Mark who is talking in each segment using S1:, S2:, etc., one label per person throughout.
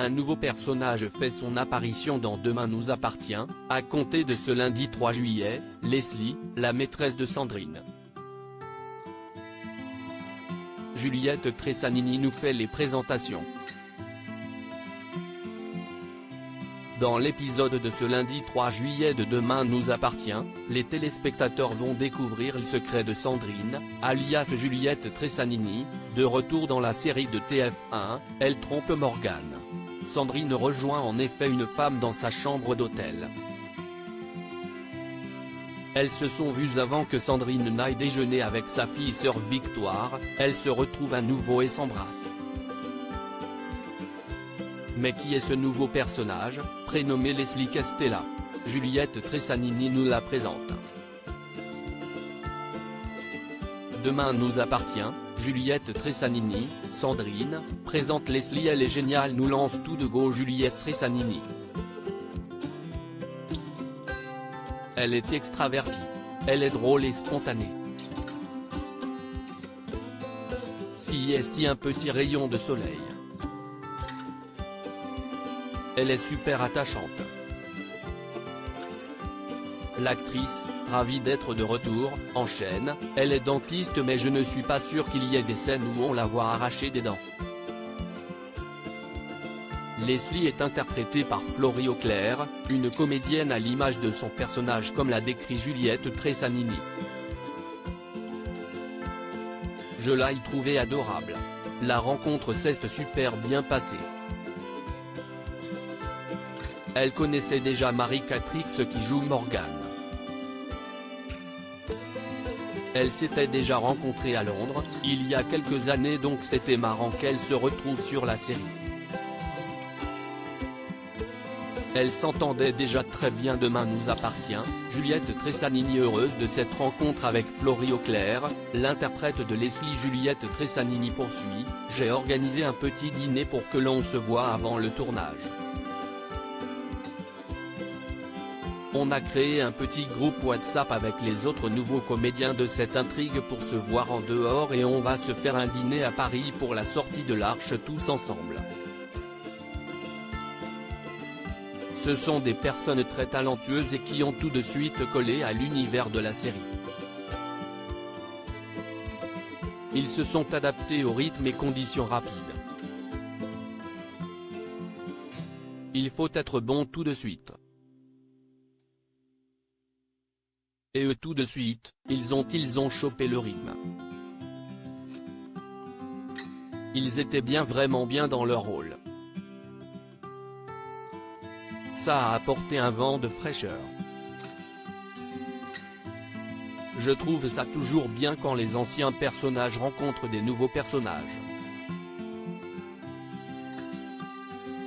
S1: Un nouveau personnage fait son apparition dans Demain nous appartient, à compter de ce lundi 3 juillet, Leslie, la maîtresse de Sandrine. Juliette Tressanini nous fait les présentations. Dans l'épisode de ce lundi 3 juillet de Demain nous appartient, les téléspectateurs vont découvrir le secret de Sandrine, alias Juliette Tressanini, de retour dans la série de TF1, Elle trompe Morgane. Sandrine rejoint en effet une femme dans sa chambre d'hôtel. Elles se sont vues avant que Sandrine n'aille déjeuner avec sa fille sœur Victoire, elles se retrouvent à nouveau et s'embrassent. Mais qui est ce nouveau personnage, prénommé Leslie Castella? Juliette Tressanini nous la présente. Demain nous appartient, Juliette Tressanini, Sandrine, présente Leslie. Elle est géniale, nous lance tout de go Juliette Tressanini. Elle est extravertie. Elle est drôle et spontanée. Si est un petit rayon de soleil. Elle est super attachante. L'actrice, ravie d'être de retour, enchaîne, elle est dentiste mais je ne suis pas sûr qu'il y ait des scènes où on la voit arracher des dents. Leslie est interprétée par Florie Auclair, une comédienne à l'image de son personnage comme l'a décrit Juliette Tressanini. Je l'ai trouvée adorable. La rencontre s'est super bien passée. Elle connaissait déjà Marie Catrix qui joue Morgane. Elles s'étaient déjà rencontrées à Londres, il y a quelques années, donc c'était marrant qu'elles se retrouvent sur la série. Elles s'entendaient déjà très bien. Demain nous appartient, Juliette Tressanini heureuse de cette rencontre avec Florie Auclair, l'interprète de Leslie. Juliette Tressanini poursuit, j'ai organisé un petit dîner pour que l'on se voit avant le tournage. On a créé un petit groupe WhatsApp avec les autres nouveaux comédiens de cette intrigue pour se voir en dehors et on va se faire un dîner à Paris pour la sortie de l'Arche tous ensemble. Ce sont des personnes très talentueuses et qui ont tout de suite collé à l'univers de la série. Ils se sont adaptés au rythme et conditions rapides. Il faut être bon tout de suite. Et eux tout de suite, ils ont chopé le rythme. Ils étaient bien, vraiment bien dans leur rôle. Ça a apporté un vent de fraîcheur. Je trouve ça toujours bien quand les anciens personnages rencontrent des nouveaux personnages.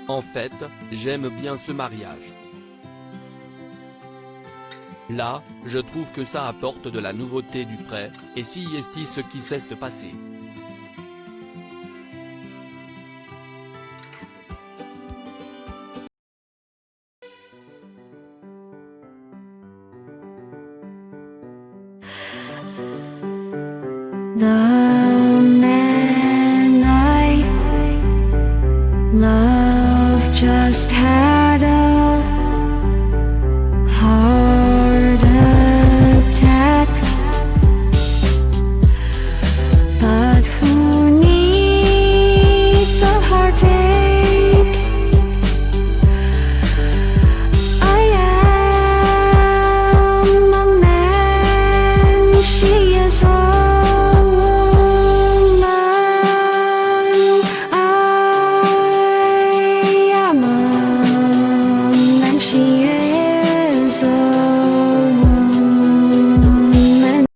S1: En fait, j'aime bien ce mariage. Là, je trouve que ça apporte de la nouveauté, du frais, et si est ce qui s'est passé.
S2: The